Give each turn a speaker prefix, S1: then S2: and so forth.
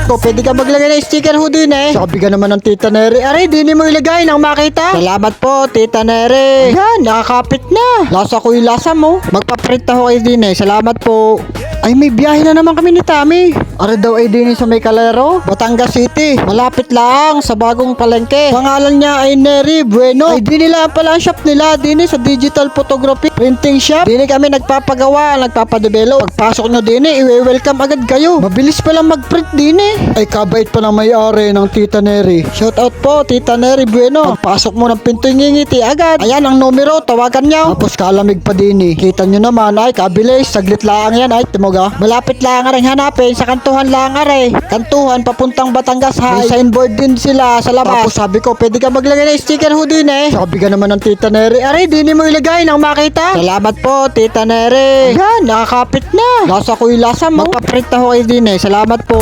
S1: ko, pwede ka maglagay ng sticker ho din eh. Sabi ka naman ng Tita Neri. Aray, di mo ilagay nang makita. Salamat po, Tita Neri. Ayan, nakakapit na. Lasa ko yung lasa mo. Magpaprint ho kayo din eh. Salamat po. Ay, may biyahe na naman kami ni Tami. Aray daw ay din sa may Calero, Batangas City. Malapit lang sa bagong palengke. Pangalan niya ay Neri Bueno. Ay, di nila pala ang shop nila. Din sa digital photography printing shop. Din kami nagpapagawa, nagpapadevelop. Pagpasok nyo din i-welcome agad kayo. Mabilis pa lang mag-print din Ay, kabait pa ng may-ari ng Tita Neri. Shout out po, Tita Neri Bueno. Pagpasok mo ng pinto ngingiti agad. Ayan ang numero, tawagan nyo. Tapos kalamig pa din Kita nyo naman ay kabilis. Saglit lang yan ay timoga. Malapit lang rin hanapin sa kantuhan lang are. Kantuhan papuntang Batangas High. May signboard din sila sa labas. Tapos sabi ko, pwede ka maglagay ng sticker ho din Sabi ka naman ng Tita Neri. Aray, di mo ilagay nang makita. Salamat po, Tita Neri. Ayan, nakakapit na. Lasa ko yung lasa mo. Magpaprint ho kayo din Salamat po.